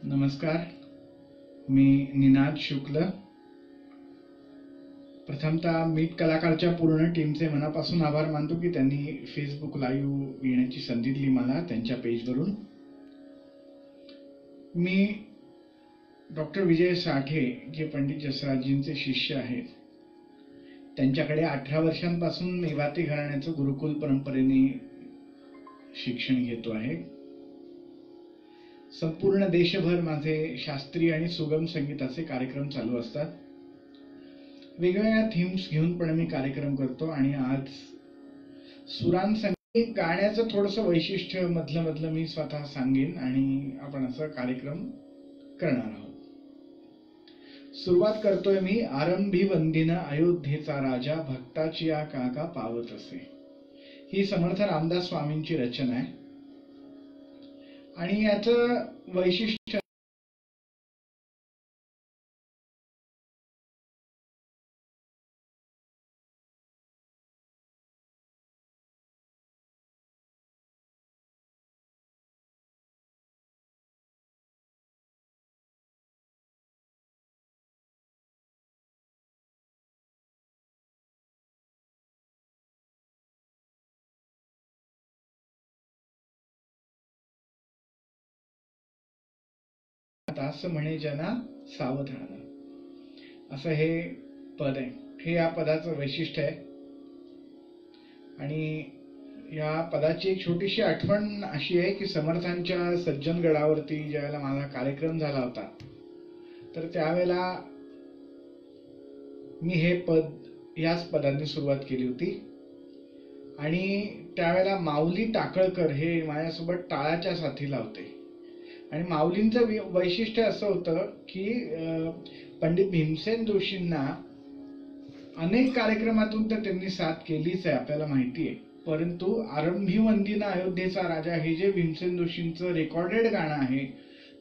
नमस्कार, मी निनाद शुक्ल। प्रथमतः मीट कलाकारच्या पूर्ण टीमचे मनापासून आभार मानतो की त्यांनी फेसबुक लाईव्ह येण्याची संधी दिली मला त्यांच्या पेजवरून। मी डॉक्टर विजय साठे जे पंडित जसराजजींचे शिष्य आहेत, त्यांच्याकडे 18 वर्षांपासून मेवाती घराण्याचं गुरुकुल परंपरेने शिक्षण घेतो आहे। संपूर्ण देशभर माझे शास्त्रीय आणि सुगम संगीताचे कार्यक्रम चालू असतात। वेगवेगळ्या थीम्स घेऊन पण मी कार्यक्रम करतो आणि आज सुरांसंगीत गाण्याचं थोडंसं वैशिष्ट्य मधलं मी स्वतः सांगेन आणि आपण असं कार्यक्रम करणार आहोत। सुरुवात करतोय मी आरंभी वंदिन अयोध्येचा राजा भक्ताची या काका पावत असे। ही समर्थ रामदास स्वामींची रचना आहे आणि याचं वैशिष्ट्य दास म्हणे जना सावधान असं हे पद आहे। हे या पदाचं वैशिष्ट्य आहे आणि या पदाची एक छोटीशी आठवण अशी आहे की समर्थांच्या सज्जनगडावरती ज्यावेळेला माझा कार्यक्रम झाला होता तर त्यावेळेला मी हे पद याच पदाने सुरुवात केली होती आणि त्यावेळेला माऊली टाकळकर हे माझ्यासोबत टाळाच्या साथीला होते आणि माऊलींचं वैशिष्ट्य असं होतं की पंडित भीमसेन जोशींना अनेक कार्यक्रमातून तर त्यांनी साथ केलीच आहे, आपल्याला माहिती आहे। परंतु आरंभी वंदिन अयोध्येचा राजा हे जे भीमसेन जोशींचं रेकॉर्डेड गाणं आहे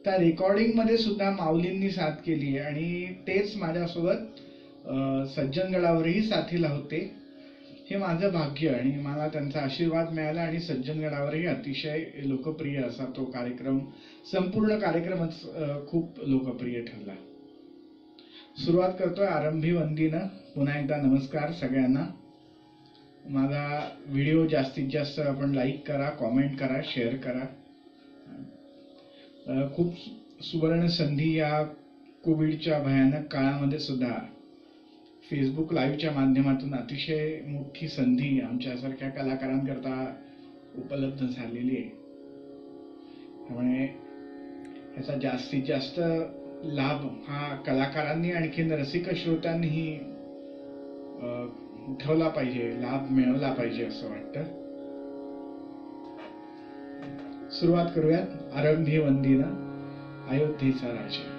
त्या रेकॉर्डिंग मध्ये सुद्धा माऊलींनी साथ केली आहे आणि तेच माझ्यासोबत सज्जनगडावरही साथीला होते। हे माझं भाग्य आणि मला त्यांचा आशीर्वाद मिळाला आणि सज्जनगडावरही अतिशय लोकप्रिय असा तो कार्यक्रम, संपूर्ण कार्यक्रमच खूप लोकप्रिय ठरला। सुरुवात करतोय आरंभी वंदिन। पुन्हा एकदा नमस्कार सगळ्यांना। माझा व्हिडिओ जास्तीत जास्त आपण लाईक करा, कॉमेंट करा, शेअर करा। खूप सुवर्ण संधी या कोविडच्या भयानक काळामध्ये सुद्धा फेसबुक लाईव्हच्या माध्यमातून अतिशय मोठी संधी आमच्यासारख्या कलाकारांकरता उपलब्ध झालेली आहे। त्यामुळे याचा जास्तीत जास्त लाभ हा कलाकारांनी आणखीन रसिक श्रोत्यांनीही उठवला पाहिजे, लाभ मिळवला पाहिजे असं वाटतं। सुरुवात करूयात आरंभी वंदिन अयोध्येचा राजा।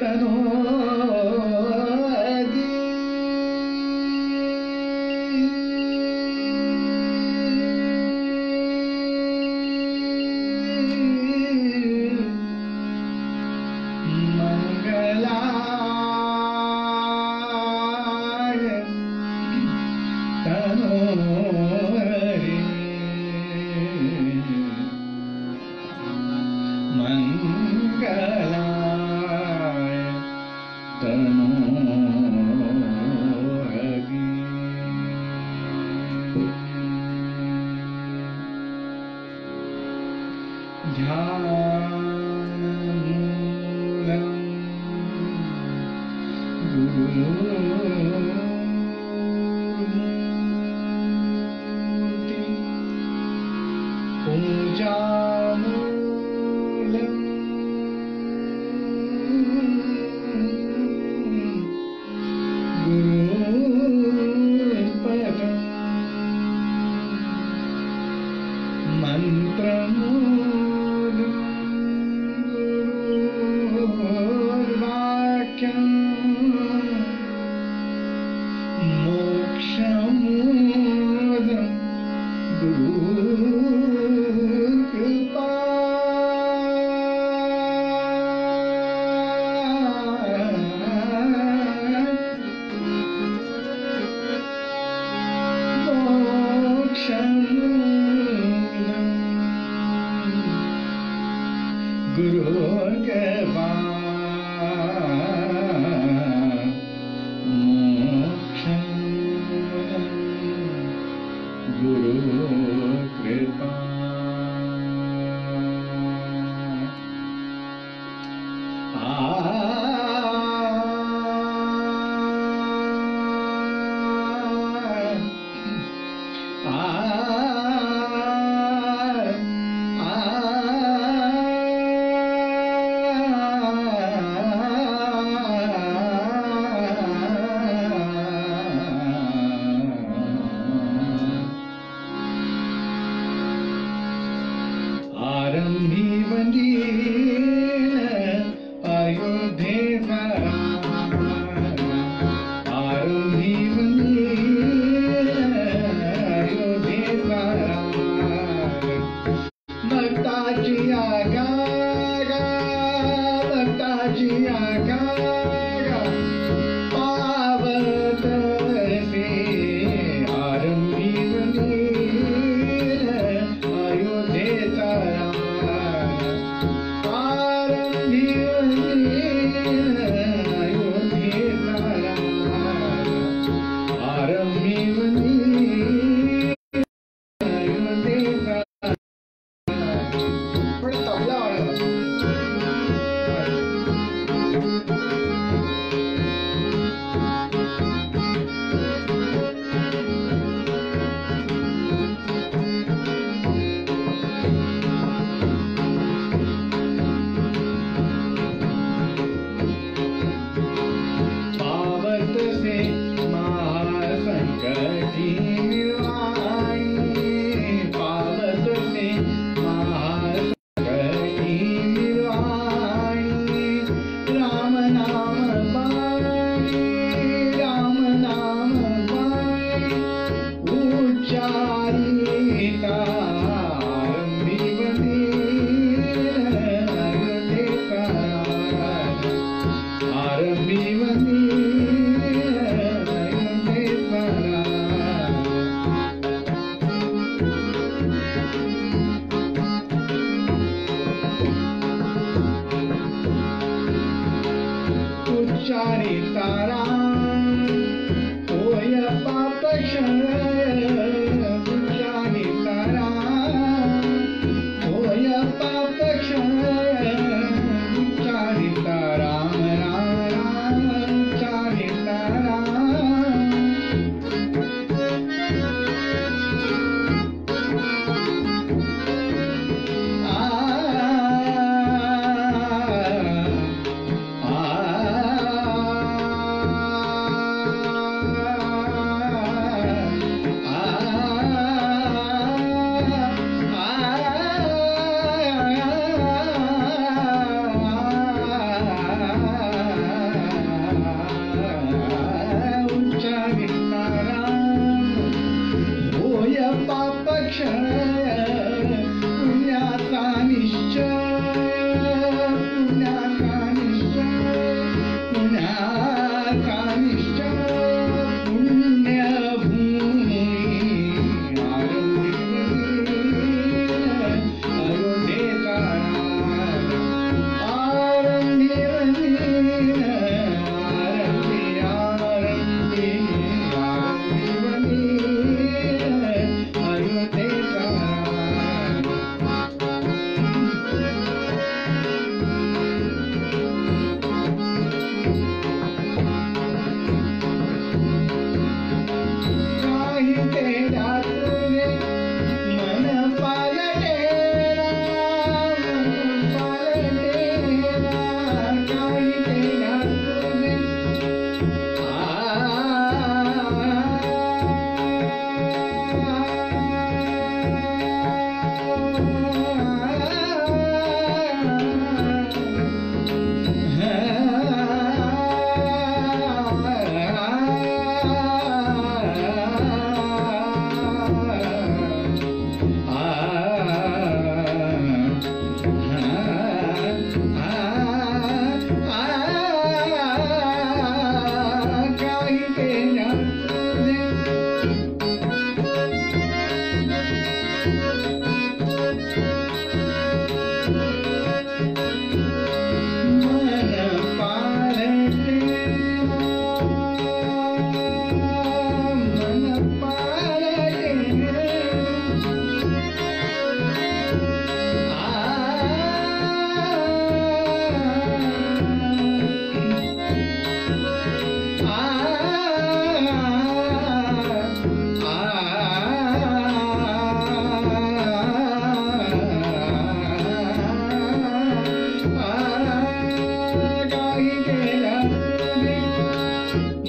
तनो गुरुपदं मन्त्रमूलं गुरुर्वाक्यं मोक्षमूलं गुरुकृपा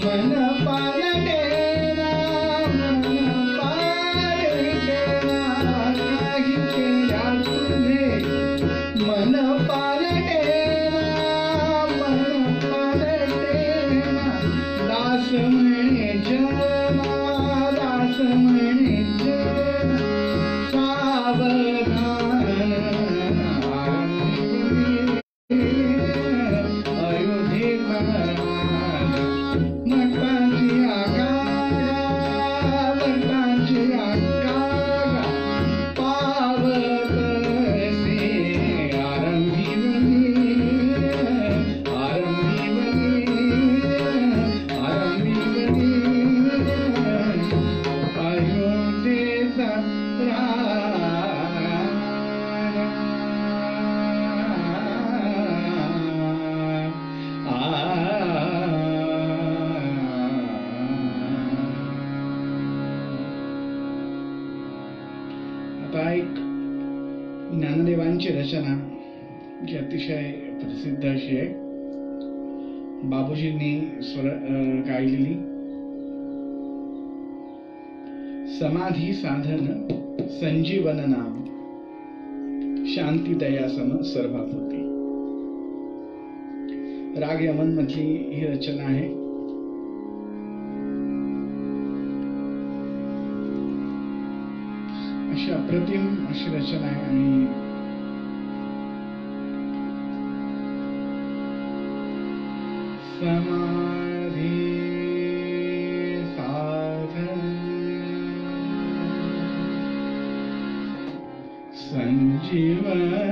मन पालटेना काही केल्या तुझे मन पालटेना दास म्हणे जना दास म्हणे जना सावधान अयोध्येचा मठाची आकारा पावतसे आरंभीवनी अयोध्येचा आता एक ज्ञानदेवांची रचना जी अतिशय प्रसिद्ध अशी आहे, बाबूजींनी गायलेली. समाधी साधन संजीवन नाम शांती दया सम सर्वाभूती. राग यमन मधली ही रचना आहे. अशी अप्रतिम अशी रचना आहे. आणि समाधी साधन संजीवना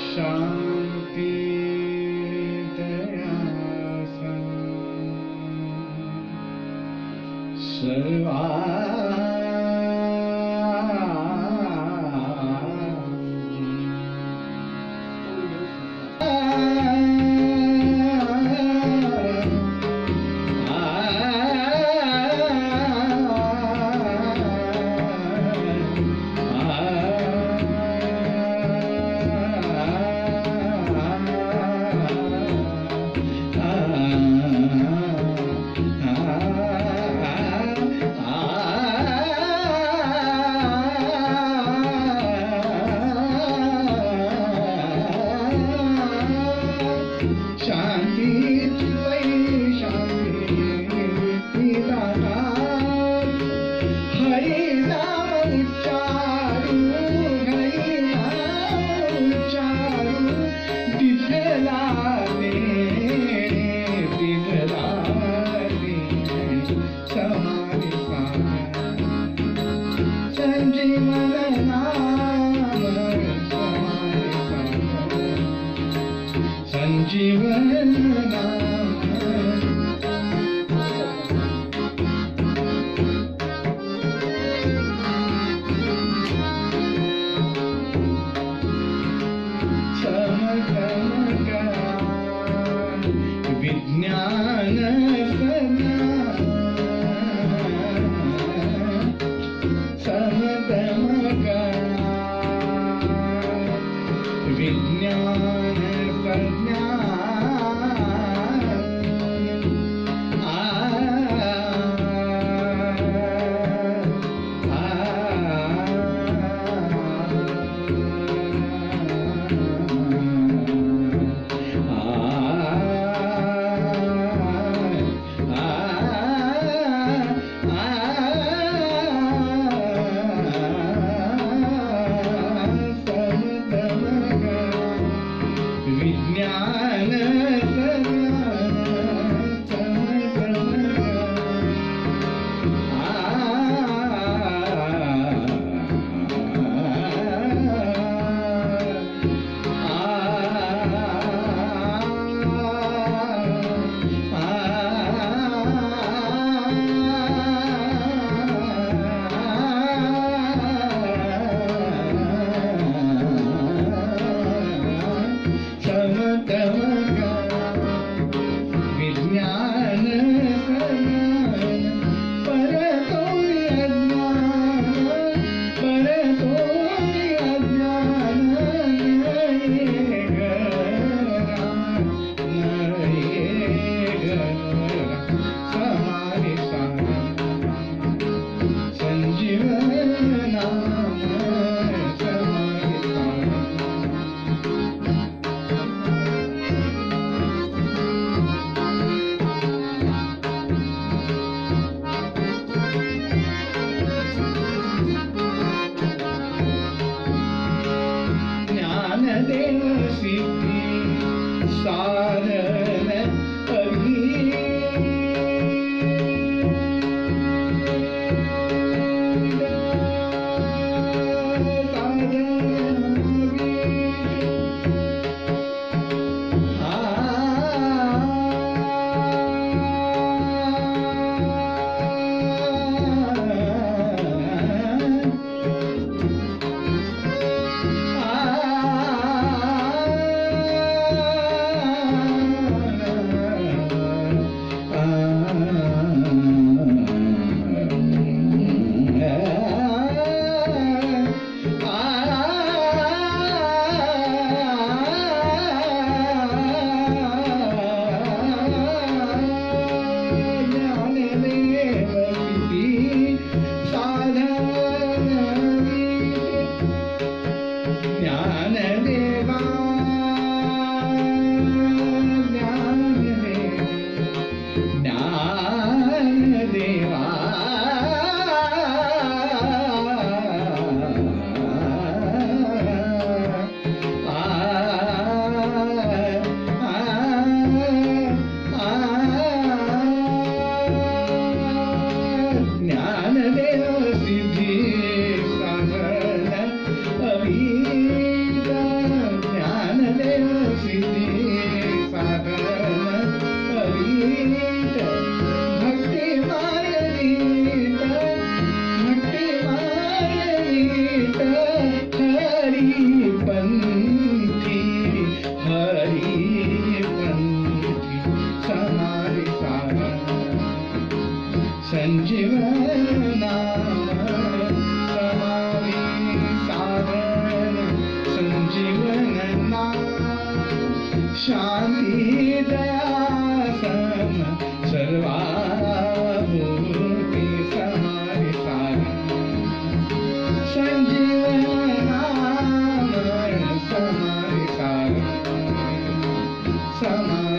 शांती दया सर्वा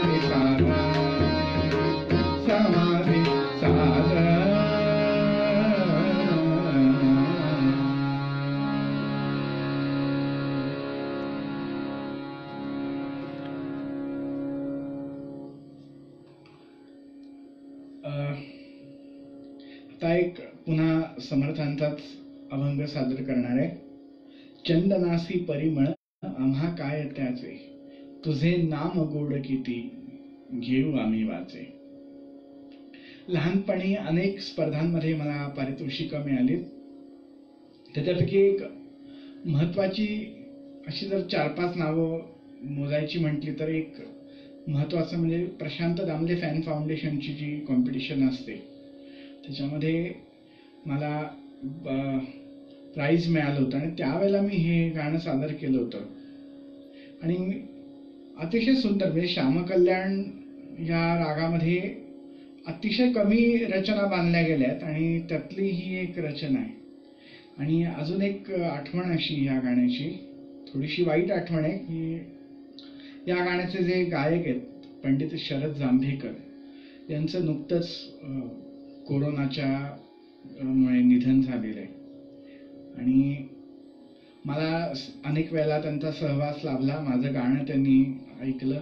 समाधी साधा समाधी साधा. आता एक पुन्हा समर्थांचाच अभंग सादर करणार आहे. चंदनासी परिमळ आम्हा काय त्याचे, तुझे नाम गोड किती घेऊ आम्ही वाचे. लहानपणी अनेक स्पर्धांमध्ये मला पारितोषिकं मिळाली. त्याच्यापैकी एक महत्वाची अशी जर 4-5 नावं मोजायची म्हटली तर एक महत्वाचं म्हणजे प्रशांत दामले फॅन फाउंडेशनची जी कॉम्पिटिशन असते त्याच्यामध्ये मला प्राईज मिळालं होतं आणि त्यावेळेला मी हे गाणं सादर केलं होतं. आणि अतिशय सुंदर म्हणजे श्यामकल्याण या रागामध्ये अतिशय कमी रचना बांधल्या गेल्या आहेत आणि त्यातली ही एक रचना आहे. आणि अजून एक आठवण अशी या गाण्याची, थोडीशी वाईट आठवण आहे की या गाण्याचे जे गायक आहेत पंडित शरद जांभेकर यांचं नुकतंच कोरोनाच्या मुळे निधन झालेलं आहे. आणि मला अनेक वेळेला त्यांचा सहवास लाभला. माझं गाणं त्यांनी ऐकलं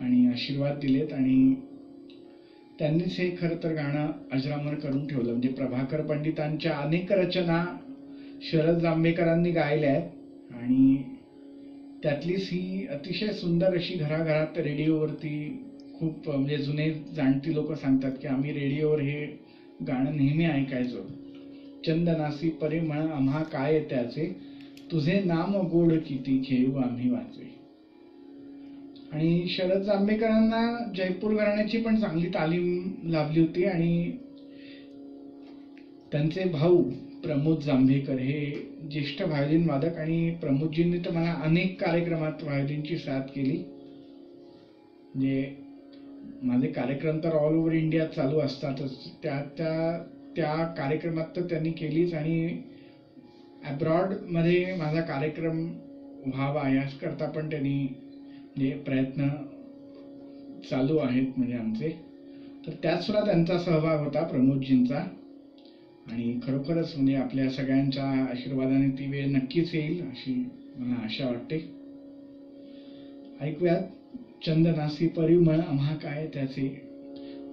आणि आशीर्वाद दिलेत आणि त्यांनीच हे खरं तर गाणं अजरामर करून ठेवलं. म्हणजे प्रभाकर पंडितांच्या अनेक रचना शरद जांभेकरांनी गायल्या आहेत आणि त्यातलीच ही अतिशय सुंदर अशी घराघरात रेडिओवरती खूप म्हणजे जुने जाणती लोक सांगतात की आम्ही रेडिओवर हे गाणं नेहमी ऐकायचो. चंदनासी परिमळ आम्हा काय त्याचे, तुझे नाम गोड किती घेऊ आम्ही वाचे. आणि शरद जांभेकरांना जयपूर घराण्याची पण चांगली तालीम लाभली होती आणि त्यांचे भाऊ प्रमोद जांभेकर हे ज्येष्ठ व्हायोलिन वादक आणि प्रमोदजींनी तर मला अनेक कार्यक्रमात व्हायोलिनची साथ केली. म्हणजे माझे कार्यक्रम तर ऑल ओव्हर इंडिया चालू असतातच, त्या कार्यक्रमात तर त्यांनी केलीच आणि अब्रॉडमध्ये माझा कार्यक्रम व्हावा याकरता पण त्यांनी जे प्रयत्न चालू आहेत म्हणजे आमचे, तर त्यात सुद्धा त्यांचा सहभाग होता प्रमोदजींचा. आणि खरोखरच म्हणजे आपल्या सगळ्यांच्या आशीर्वादाने ती वेळ नक्कीच येईल अशी मला आशा वाटते. ऐकूयात चंदनासी परिमळ आम्हा काय त्याचे,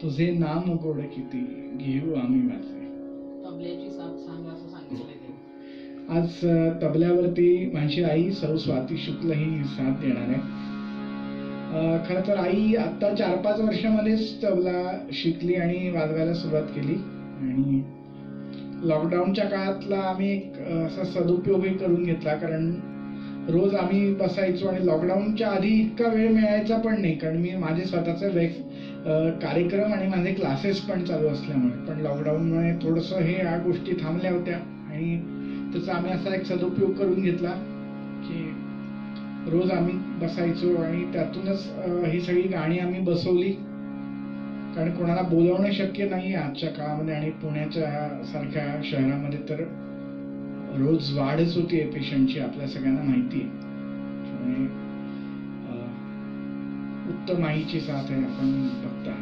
तुझे नाम गोड किती घेऊ आम्ही वाचे. तबल्याची साथ सांग असं सांगितलंय. आज तबल्यावरती माझी आई सौ स्वाती शुक्ल ही साथ देणार आहे. खरं तर आई आता 4-5 वर्षामध्येच तबला शिकली आणि वाजवायला सुरुवात केली. आणि लॉकडाऊनच्या काळातला आम्ही एक असा सदुपयोगही करून घेतला, कारण रोज आम्ही बसायचो आणि लॉकडाऊनच्या आधी इतका वेळ मिळायचा पण नाही, कारण मी माझे स्वतःचे कार्यक्रम आणि माझे क्लासेस पण चालू असल्यामुळे. पण लॉकडाऊनमुळे थोडंसं हे या गोष्टी थांबल्या होत्या आणि त्याचा आम्ही असा एक सदुपयोग करून घेतला की रोज आम्ही बसायचो आणि त्यातूनच ही सगळी गाणी आम्ही बसवली. कारण कोणाला बोलवणं शक्य नाही आजच्या काळामध्ये आणि पुण्याच्या सारख्या शहरामध्ये तर रोज वाढच होती पेशंटची, आपल्या सगळ्यांना माहिती आहे. त्यामुळे उत्तम आईची साथ आहे आपण बघता.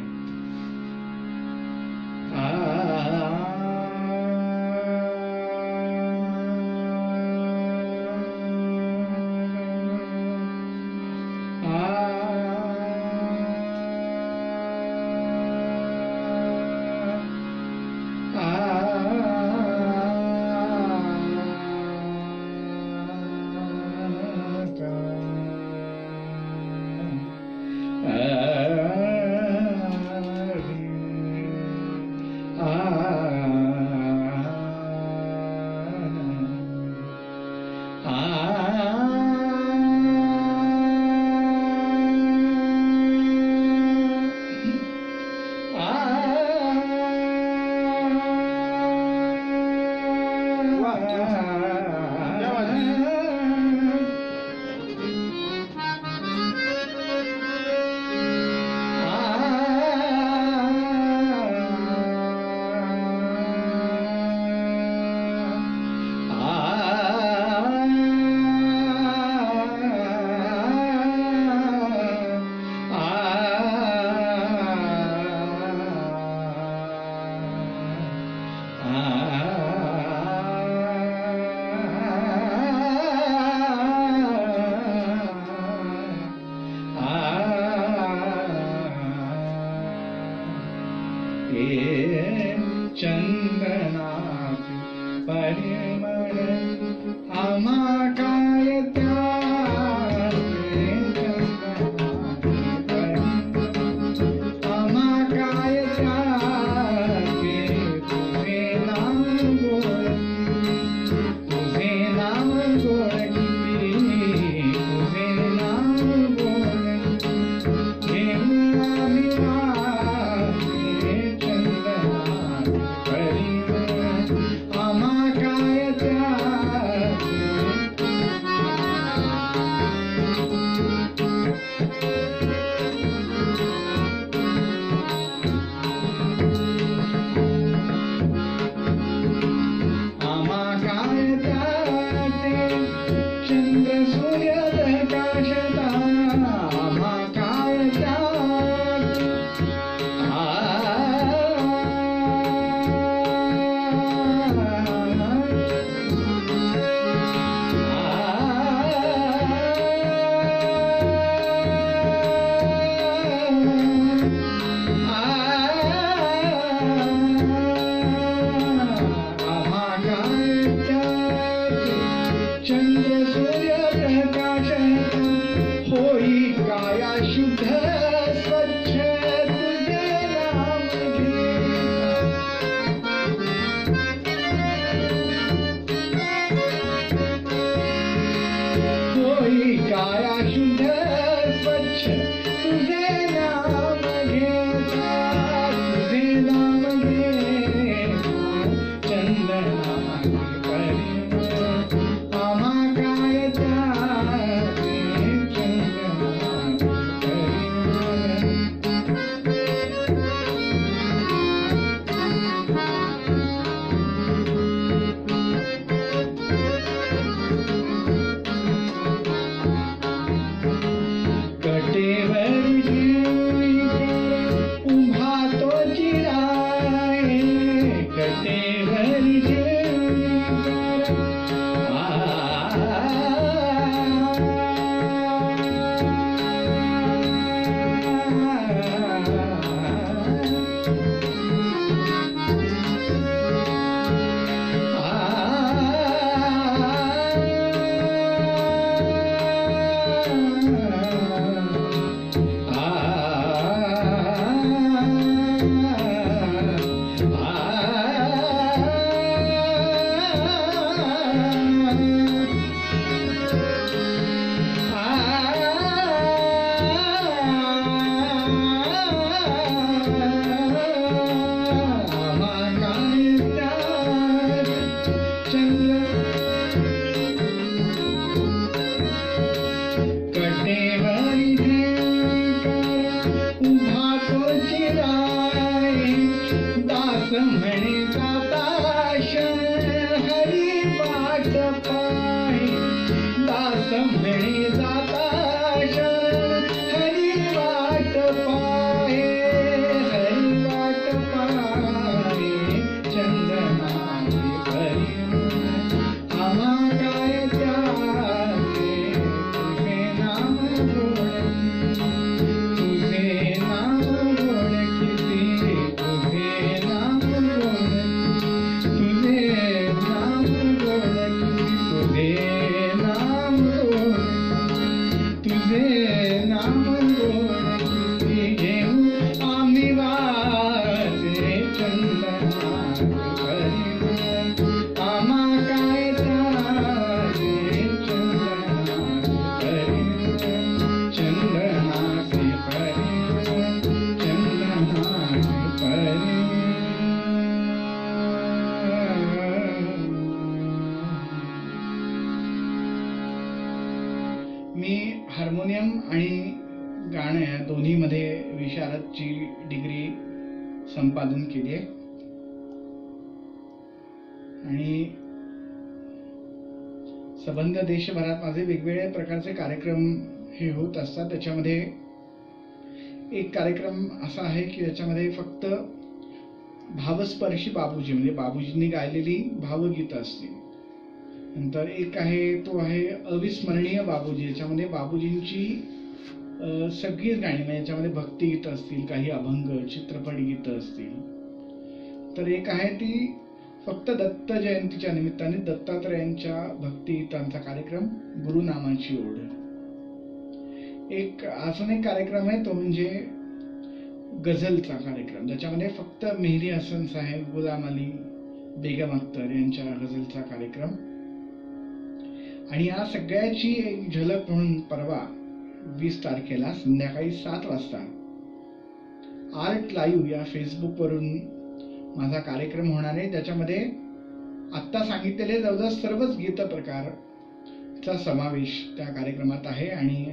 चंदनाचे परिमळ आम्हा काय त्याचे चंदनाचे परिमळ आम्हा काय त्याचे तुझे नाम गोड तुझे नाम गोड तुझे नाम गोड घेऊ आम्ही वाटे चंदनाचे परिमळ आम्हा काय त्याचे आम्हा काय त्याचे चंद्र सूर्य प्रकाशता आम्हा काय त्याचे चंद्र सूर्य प्रकाश होई काया शुद्ध स्वच्छ तुझे नाम होई काया शुद्ध स्वच्छ तुझे नाम घेता तुझे नाम घेता चंदनाचे परिमळ आम्हा काय त्याचे चंदनाचे परिमळ कटेवर उभा तो चिराय कटेवर म्हणे जाता हरी वाट पाय दास म्हणे जाता हरी वाट पाय हरी वाट पाय चंदनाचे परिमळ आम्हा काय त्याचे तुझे नाम गोड तुझे नाम गोड किती तुझे नाम गोड तुझे नाम गोड किती तुझे नाम गोड किती घेऊ आम्ही वाटे चंदनाचे परिमळ आम्हा काय त्याचे चंदनाचे परिमळ चंदनाचे परिमळ चंदनाचे परिमळ मी हार्मोनियम आणि गाणं या दोन्हीमध्ये विशारदची डिग्री संपादन केली आहे आणि संबंध देशभरात माझे वेगवेगळ्या प्रकारचे कार्यक्रम हे होत असतात. त्याच्यामध्ये एक कार्यक्रम असा आहे की ज्याच्यामध्ये फक्त भावस्पर्शी बाबूजी म्हणजे बाबूजींनी गायलेली भावगीतं असतील. नंतर एक आहे तो आहे अविस्मरणीय बाबूजी. याच्यामध्ये बाबूजींची सगळीच गाणी म्हणजे याच्यामध्ये भक्तिगीतं असतील, काही अभंग, चित्रपट गीतं असतील तर एक आहे ती फक्त दत्त जयंतीच्या निमित्ताने दत्तात्रयांच्या भक्तिगीतांचा कार्यक्रम गुरुनामाची ओढ. एक अजून एक कार्यक्रम आहे तो म्हणजे गझलचा कार्यक्रम, ज्याच्यामध्ये फक्त मेहदी हसन साहेब, गुलाम अली, बेगम अख्तर यांच्या गझलचा कार्यक्रम. आणि या सगळ्याची एक झलक म्हणून परवा 20 तारखेला संध्याकाळी 7 वाजता आर्ट लाईव्ह या फेसबुकवरून माझा कार्यक्रम होणार आहे, ज्याच्यामध्ये आत्ता सांगितलेले जवळजवळ सर्वच गीत प्रकारचा समावेश त्या कार्यक्रमात आहे. आणि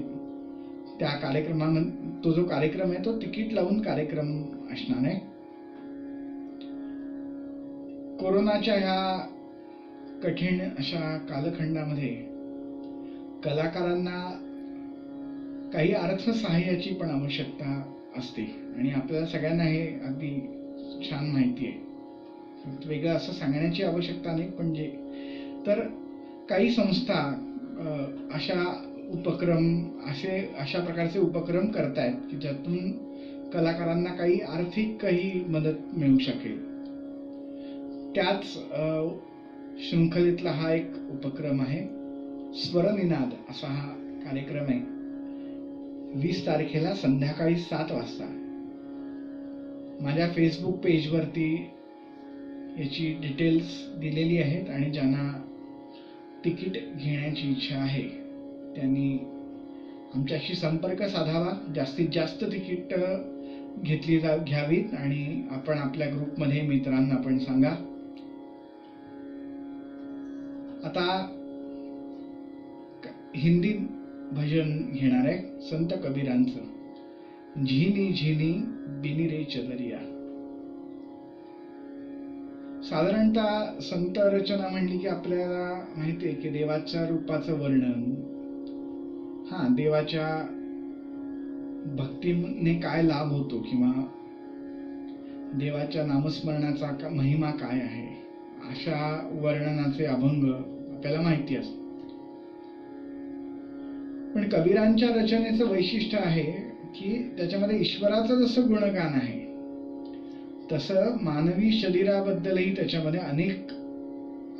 त्या कार्यक्रमामध्ये तो जो कार्यक्रम आहे तो तिकीट लावून कार्यक्रम असणार आहे. कोरोनाच्या ह्या कठीण अशा कालखंडामध्ये कलाकारांना काही अर्थसहाय्याची पण आवश्यकता असते आणि आपल्याला सगळ्यांना हे अगदी छान माहिती आहे. वेगळं असं सांगण्याची आवश्यकता नाही, पण तर काही संस्था अशा प्रकारचे उपक्रम करतायत की ज्यातून कलाकारांना काही आर्थिक मदत मिळू शकेल. त्याच शृंखलेतला हा एक उपक्रम आहे. स्वरनिनाद असा हा कार्यक्रम आहे. 20 तारखेला संध्याकाळी 7 वाजता माझ्या फेसबुक पेजवरती याची डिटेल्स दिलेली आहेत आणि ज्यांना तिकीट घेण्याची इच्छा आहे त्यांनी आमच्याशी संपर्क साधावा. जास्तीत जास्त तिकीट घ्यावीत आणि आपण आपल्या ग्रुपमध्ये मित्रांना पण सांगा. आता हिंदी भजन घेणार आहे संत कबीरांचं, झिनी झिनी बिनी रे चदरिया. साधारणतः संत रचना म्हणली की आपल्याला माहिती आहे की देवाच्या रूपाचं वर्णन, देवाच्या भक्तीने काय लाभ होतो किंवा देवाच्या नामस्मरणाचा महिमा काय आहे, अशा वर्णनाचे अभंग आपल्याला माहिती असतात. पण कबीरांच्या रचनेचं वैशिष्ट्य आहे की त्याच्यामध्ये ईश्वराचं जसं गुणगान आहे तसं मानवी शरीराबद्दलही त्याच्यामध्ये अनेक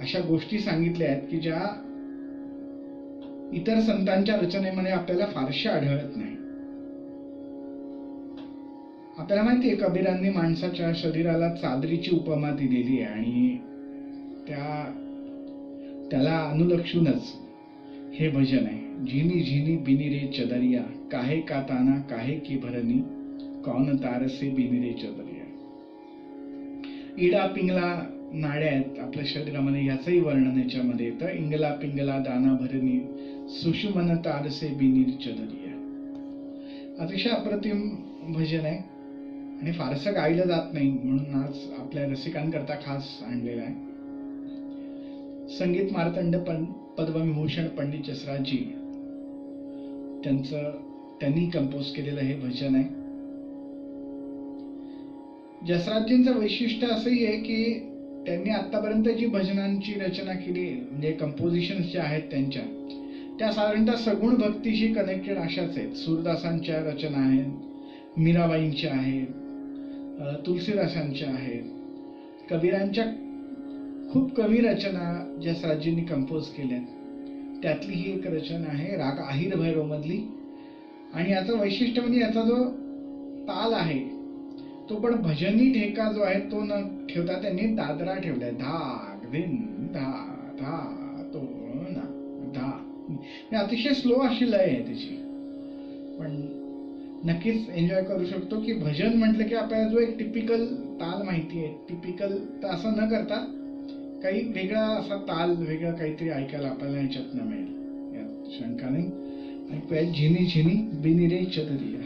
अशा गोष्टी सांगितल्या आहेत की ज्या इतर संतांच्या रचनेमध्ये आपल्याला फारशा आढळत नाही. आपल्याला माहिती आहे कबीरांनी माणसाच्या शरीराला चादरीची उपमा दिलेली आहे आणि त्याला अनुलक्षूनच हे भजन आहे. झिनी झिनी बिनी रे चदरिया, काहे का ताना काहे की भरणी, कौन तारसे बिनी रे चदरिया. इडा पिंगला नाड्या आहेत आपल्या शरीरामध्ये, याचंही वर्णन याच्यामध्ये येतं. इंगला पिंगला दाना भरणी, सुषुमन तारसे बिनी चदरिया. अतिशय अप्रतिम भजन आहे आणि फारसं गायलं जात नाही म्हणून आज आपल्या रसिकांकरता खास आणलेलं आहे. संगीत मार्तंड पद्मविभूषण पंडित जसराजजी त्यांनी कंपोज केलेलं हे भजन आहे. जसराजजींचं वैशिष्ट्य असंही आहे की त्यांनी आतापर्यंत जी भजनांची रचना केली म्हणजे कंपोजिशन्स ज्या आहेत त्यांच्या, त्या साधारणतः सगुण भक्तीशी कनेक्टेड अशाच आहेत. सूरदासांच्या रचना आहेत, मीराबाईंच्या आहेत, तुलसीदासांच्या आहेत. कबीरांच्या खूप कमी रचना जसराजजींनी कंपोज केल्यात. त्यातली ही एक रचना आहे राग आहिर भैरव मधली. आणि याचं वैशिष्ट्य म्हणजे याचा जो ताल आहे तो पण भजनी ठेका जो आहे तो न ठेवता त्यांनी दादरा ठेवलाय. धाक धिन धा धा तो ना धा. अतिशय स्लो अशी लय आहे त्याची, पण नक्कीच एन्जॉय करू शकतो. की भजन म्हटलं की आपल्याला जो एक टिपिकल ताल माहिती आहे, टिपिकल तर असं न करता काही वेगळा असा ताल, वेगळं काहीतरी ऐकायला आपल्याला याच्यातनं मिळेल, यात शंका नाही. ऐकूया झिनी झिनी बिनी रे चदरिया.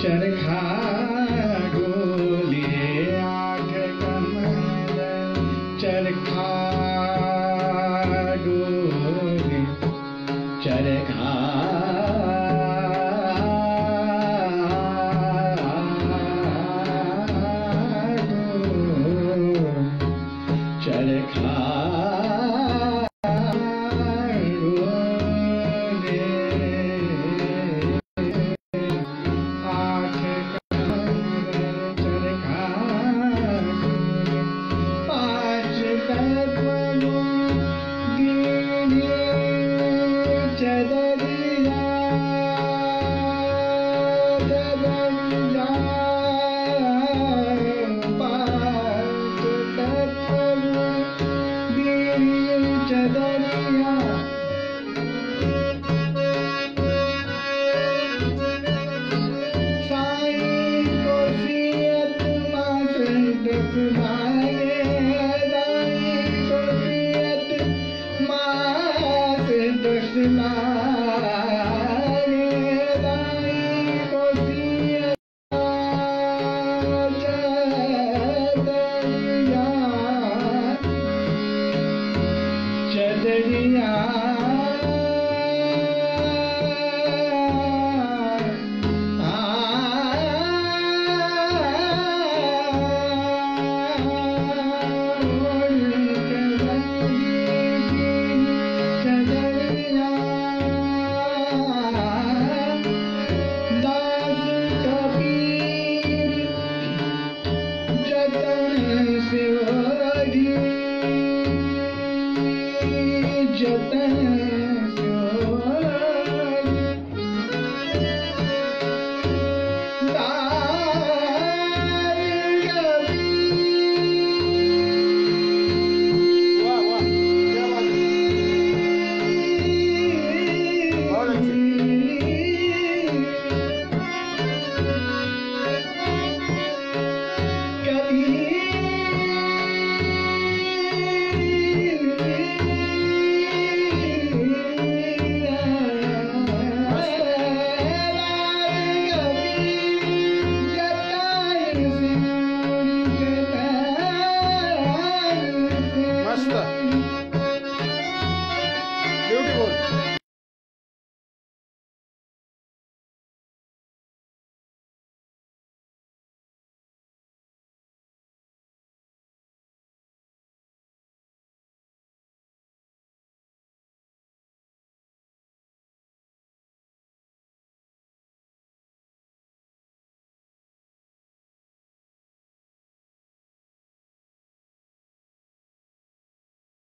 चरखा डोलिए आठ कमंडल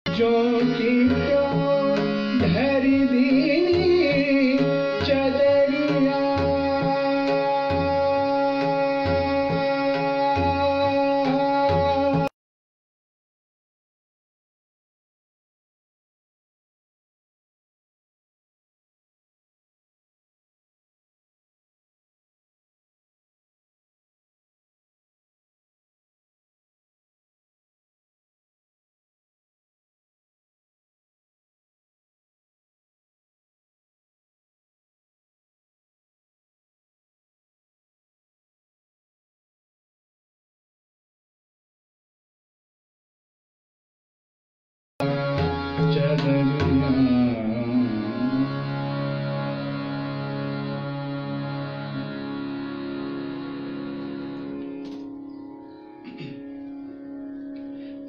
जो की धरी दीनी चदरिया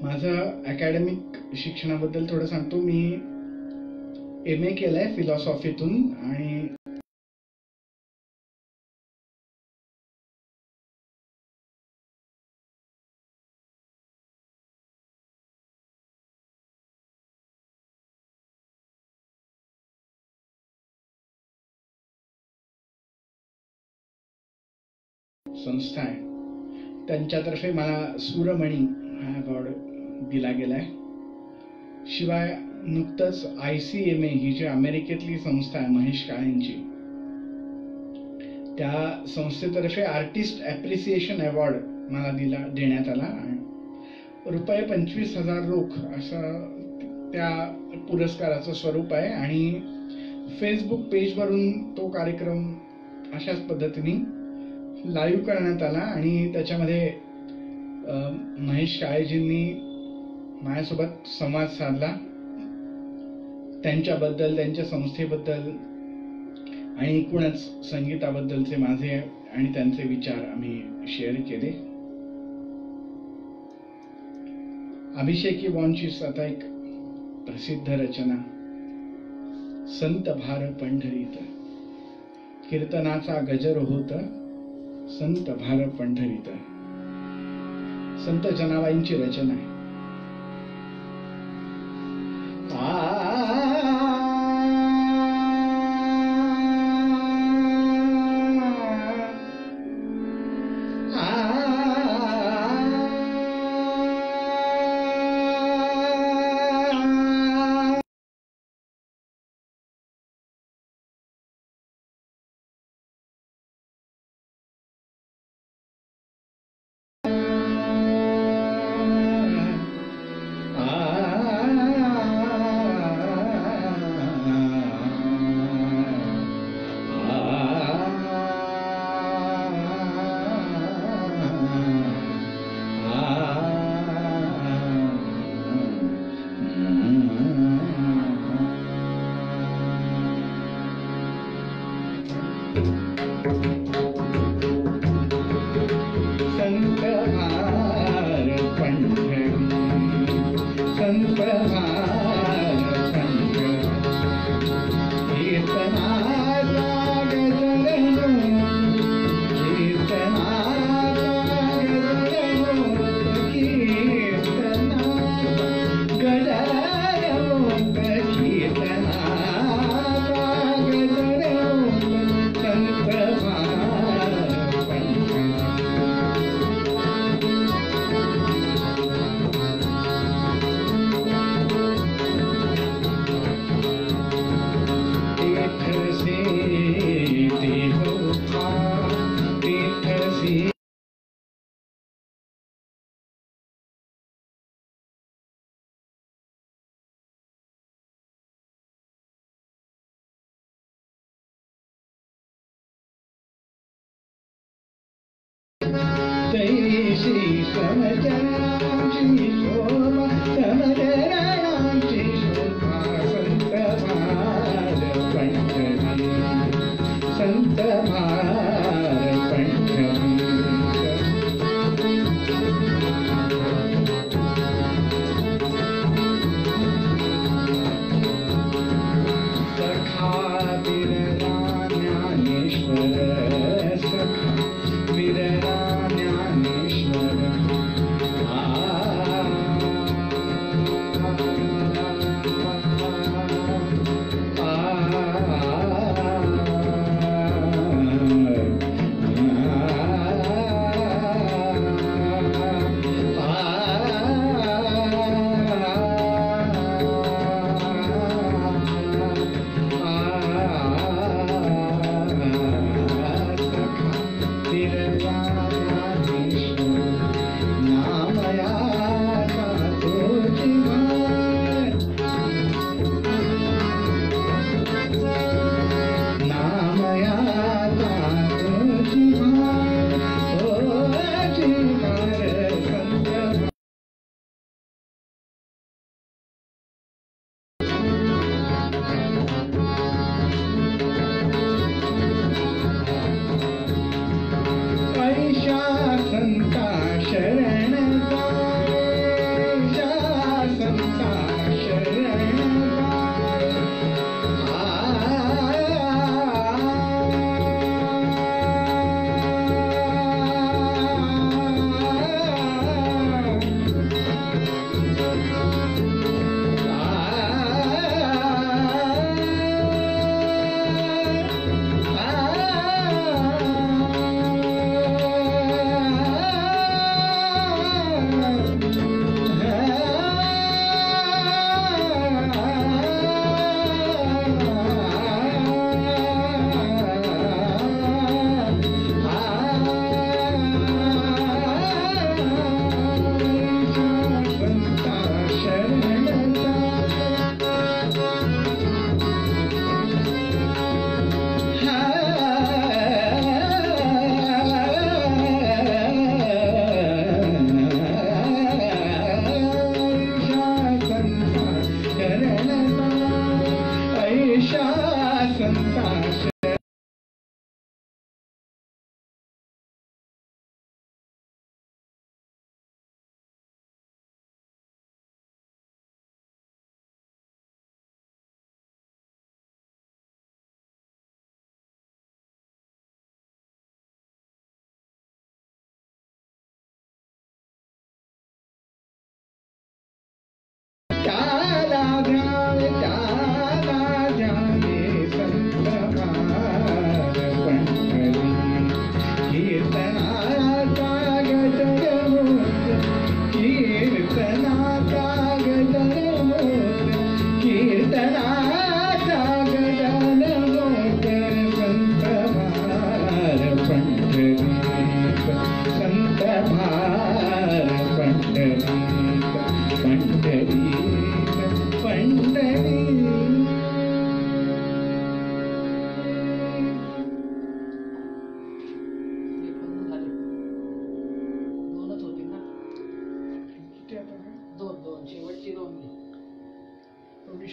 माझं अकॅडमिक शिक्षणाबद्दल थोडं सांगतो. मी MA केलंय फिलॉसॉफीतून आणि संस्था आहे त्यांच्यातर्फे मला सूरमणी हा अवॉर्ड दिला गेलाय. शिवाय नुकतंच ICMA ही जी अमेरिकेतली संस्था आहे महेश काळेंची, त्या संस्थेतर्फे आर्टिस्ट ॲप्रिसिएशन अवॉर्ड मला देण्यात आला. रुपये 25,000 रोख असं त्या पुरस्काराचं स्वरूप आहे आणि फेसबुक पेजवरून तो कार्यक्रम अशाच पद्धतीने लाईव्ह करण्यात आला आणि त्याच्यामध्ये महेश काळेजींनी माझ्यासोबत संवाद साधला. त्यांच्याबद्दल, त्यांच्या संस्थेबद्दल आणि एकूणच संगीताबद्दलचे माझे आणि त्यांचे विचार आम्ही शेअर केले. अभिषेकी बॉनची आता एक प्रसिद्ध रचना, संत भार पंढरीत, कीर्तनाचा गजर होत संत भार पंढरीत. संत जनाबाईंची रचना आहे.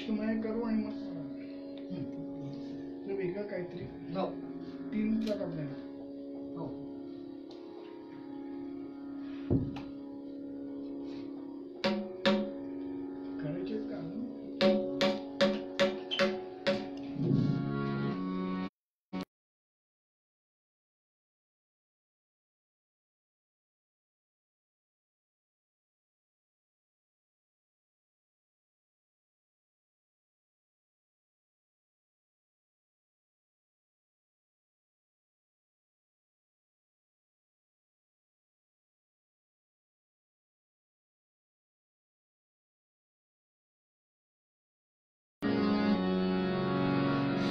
विष्णुमय करू आणि मग ते वेगळं काहीतरी. हो 3चा तबला आहे. हो करायचेच का?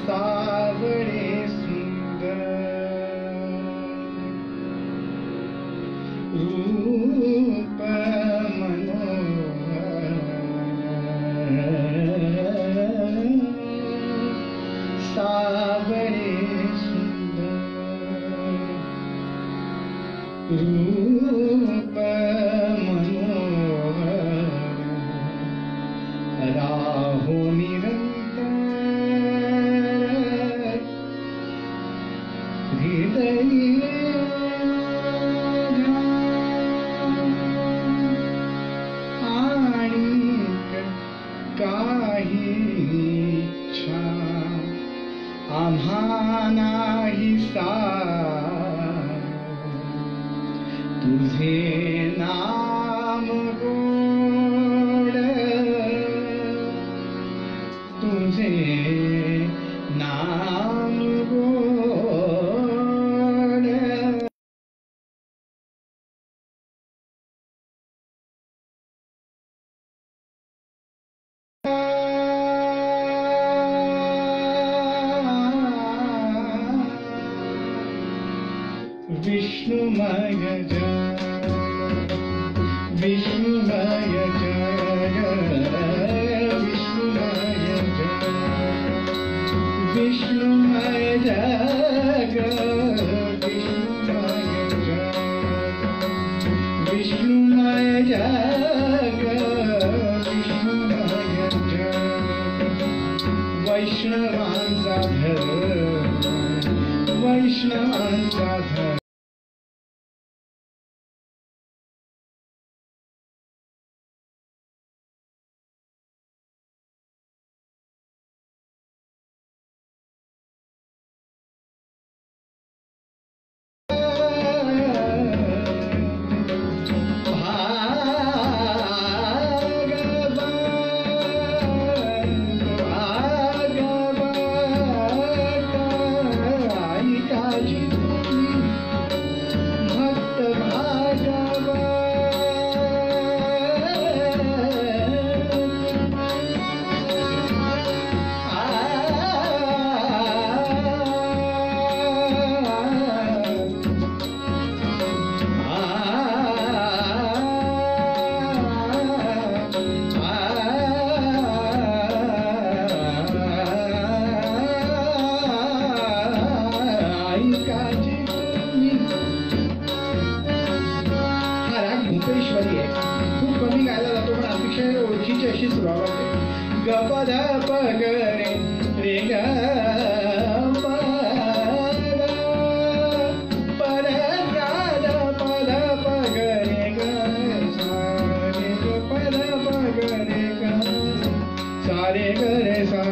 सावळे सुंदर रूप मनोहर, सावळे सुंदर रूप मनोहर, राहो निरंतर काही इच्छा आम्हा नाही सार, तुझे नाम गोड, तुझे नाम गोड. विष्णुमय जय, विष्णुमय जय, विष्णुमय जय, विष्णुमय जय, विष्णुमय जय, विष्णुमय जय, वैष्णवांचा धर्म, वैष्णवांचा धर्म. भूपेश्वरी आहे. खूप कमी गायला जातो पण अतिशय ओळखीची अशी सुरुवात आहे. ग पद प ग रे रे ग प द प द गा द प द प ग रे ग सा रे ग प द प ग रे ग सा रे ग रे सा ध.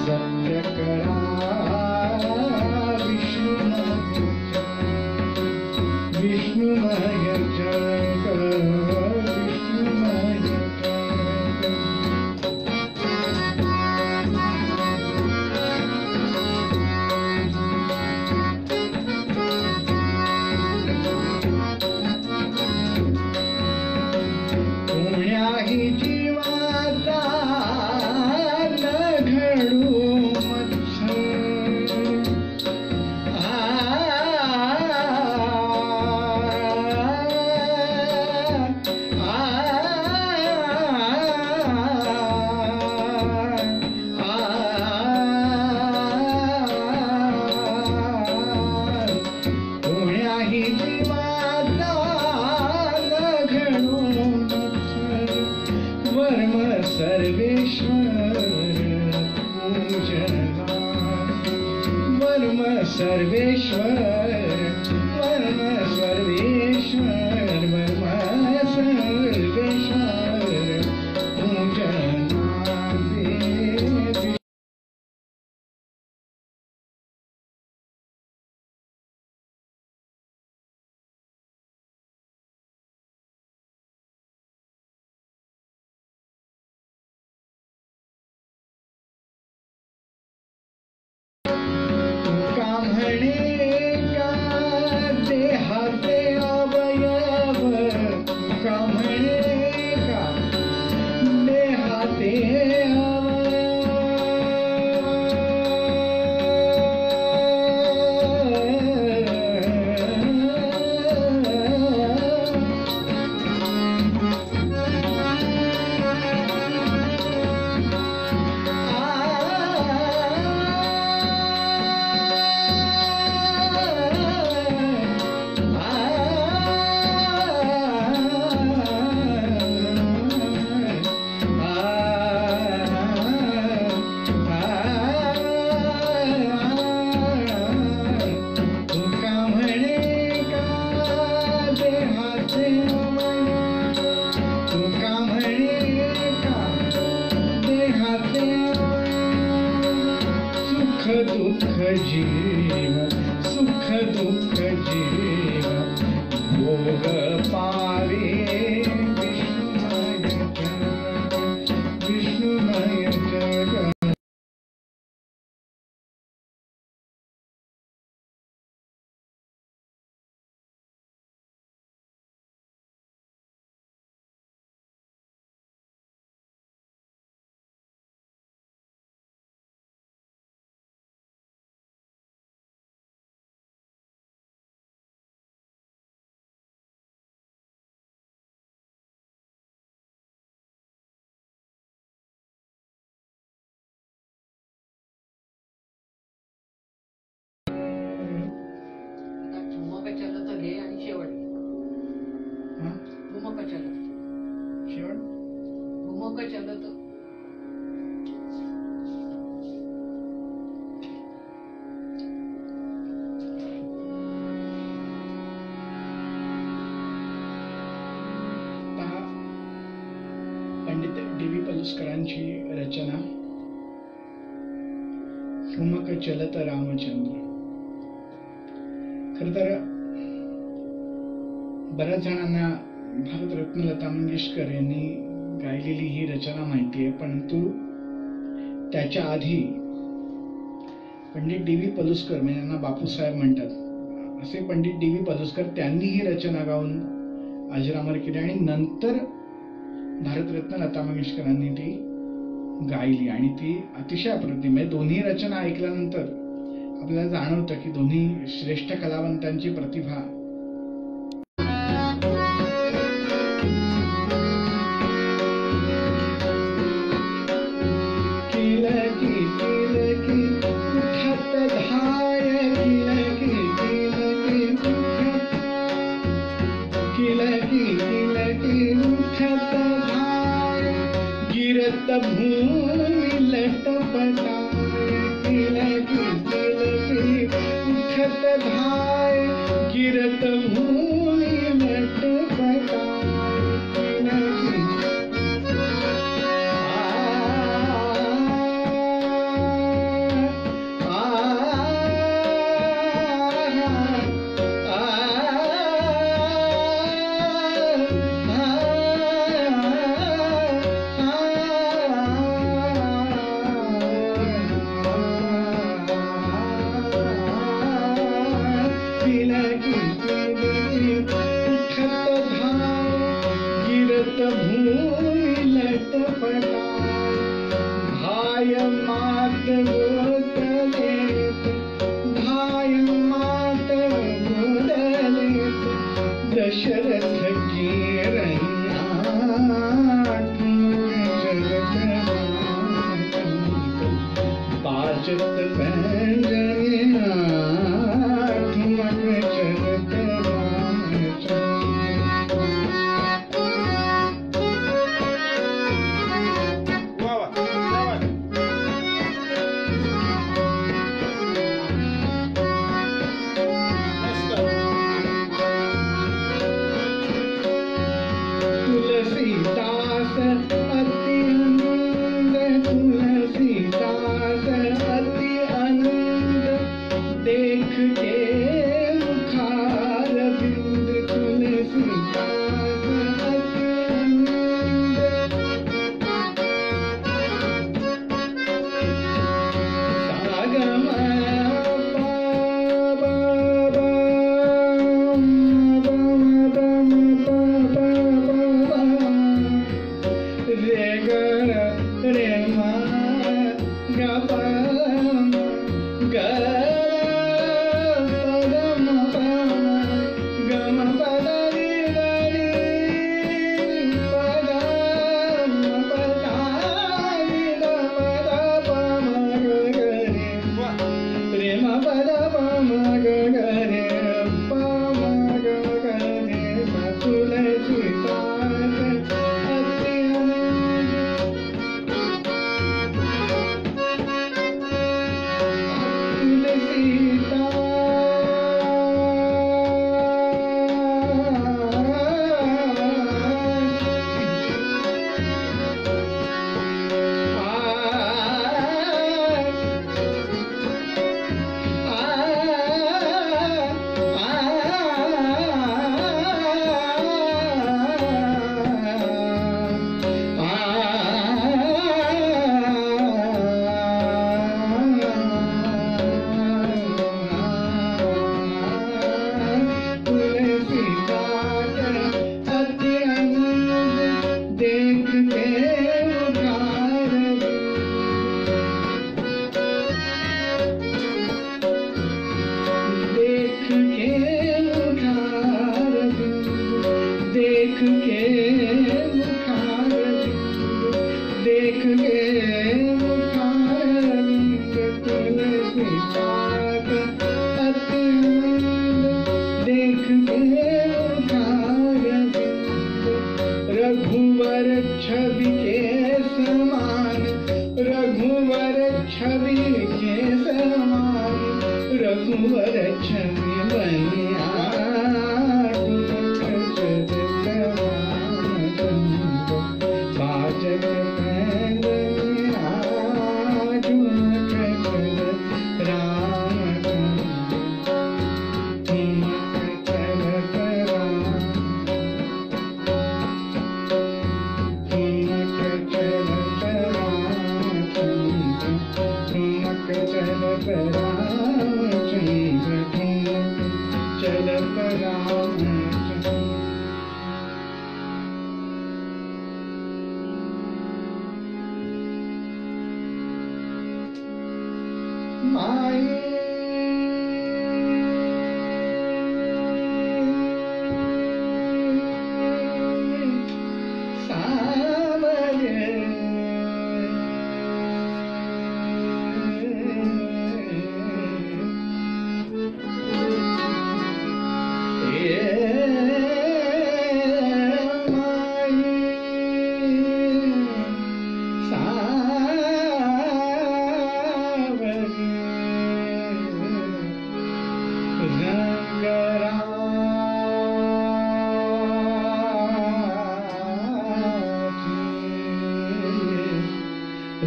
सत्य करा विष्णुमय जग, विष्णुमय जग. कोण्याही जीवाचा घडू मत्सर, सर्वेश्वर पूजना वर्म सर्वेश्वर वर्म सर्वेश्वर वर्म सर्वेश्वर पूजना दे दुख जीव सुख दुख जीव भोग पावे विष्णुमय जग ठुमक चलत घे आणि शेवट ठुमक चलत शेवट ठुमक चलत पंडित डी.व्ही. पलुसकरांची रचना ठुमक चलत रामचंद्र. खर तर बऱ्याच जणांना भारतरत्न लता मंगेशकर यांनी गायलेली ही रचना माहिती आहे, परंतु त्याच्या आधी पंडित डी.व्ही. पलुसकर म्हणजे यांना बापूसाहेब म्हणतात असे पंडित डी.व्ही. पलुसकर त्यांनी ही रचना गाऊन अजरामर केली आणि नंतर भारतरत्न लता मंगेशकरांनी ती गायली आणि ती अतिशय अप्रतिम आहे. दोन्ही रचना ऐकल्यानंतर आपल्याला जाणवतं की दोन्ही श्रेष्ठ कलावंतांची प्रतिभा गिरत भूमि लटपटाए उठत धाय गिरत भूमि धाय मात गोदलेत दशरथ की रैया बाजत पंजरिया ठुमक चलत रामचंद्र.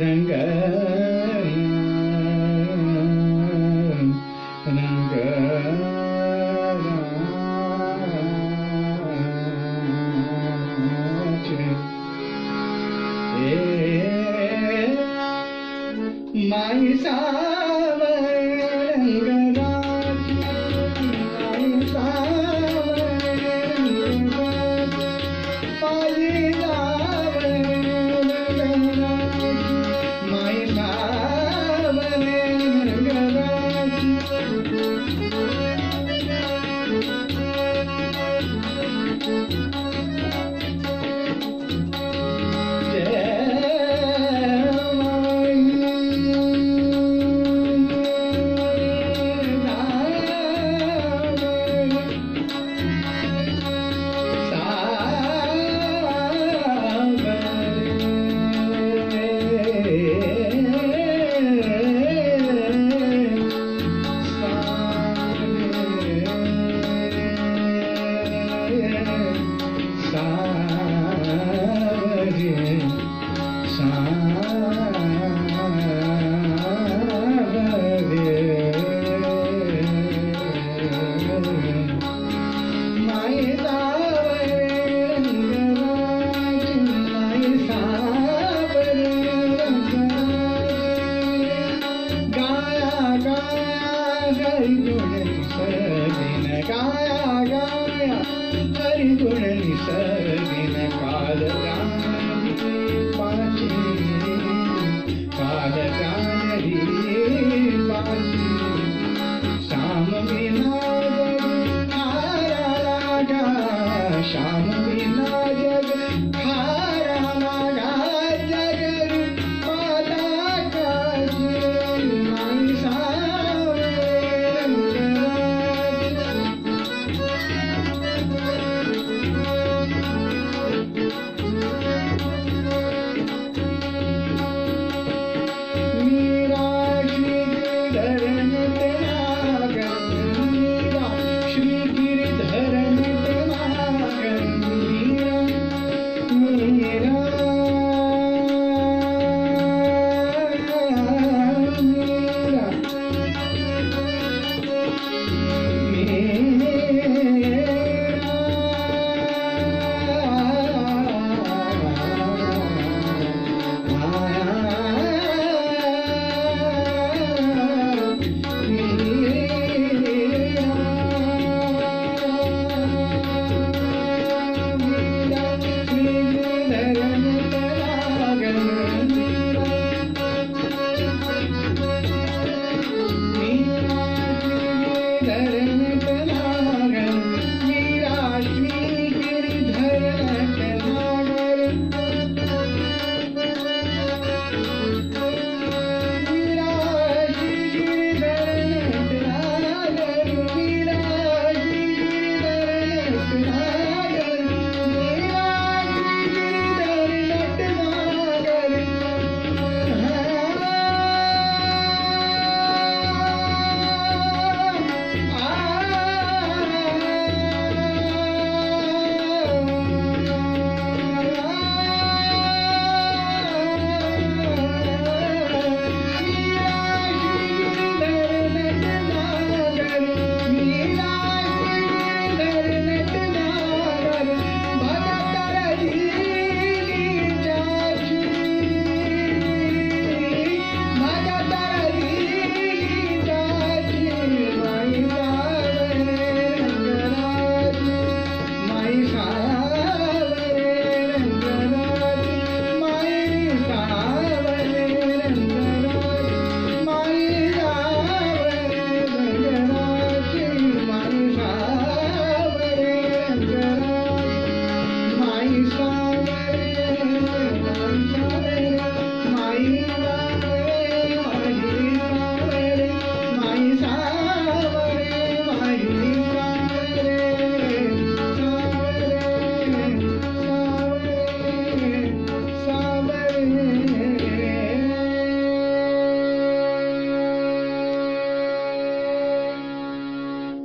रंग रंग माई सावर रंगराज माई सावर रंगराज पायी जावर रंगराज माई सावर रंगराज श्याम बिना जग खारा लागा जगर माता काजी माई सावर मीरा श्री गिरधरन तेनागर मीरा श्री गिरधरन तेनागर मीरा मीरा मीरा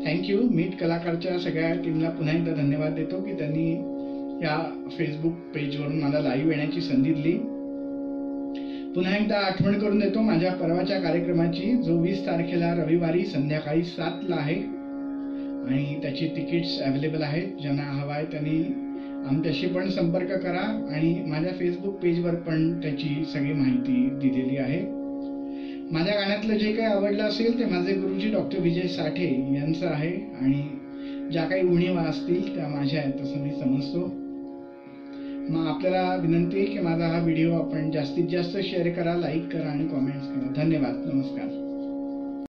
थँक्यू. मीट कलाकारच्या सगळ्या टीमला पुन्हा एकदा धन्यवाद देतो की त्यांनी या फेसबुक पेजवरून मला लाईव्ह येण्याची संधी दिली. पुन्हा एकदा आठवण करून देतो माझ्या परवाच्या कार्यक्रमाची, जो 20 तारखेला रविवारी संध्याकाळी 7ला आहे आणि त्याची तिकीट्स अवेलेबल आहेत. ज्यांना हवा आहे त्यांनी आमच्याशी पण संपर्क करा आणि माझ्या फेसबुक पेजवर पण त्याची सगळी माहिती दिलेली आहे. माझ्या गाण्यातलं जे काही आवडलं असेल ते माझे गुरुजी डॉक्टर विजय साठे यांचं आहे आणि ज्या काही उणीवा असतील त्या माझ्या आहेत असं मी समजतो. मग आपल्याला विनंती आहे की माझा हा व्हिडिओ आपण जास्तीत जास्त शेअर करा, लाईक करा आणि कॉमेंट्स करा. धन्यवाद. नमस्कार.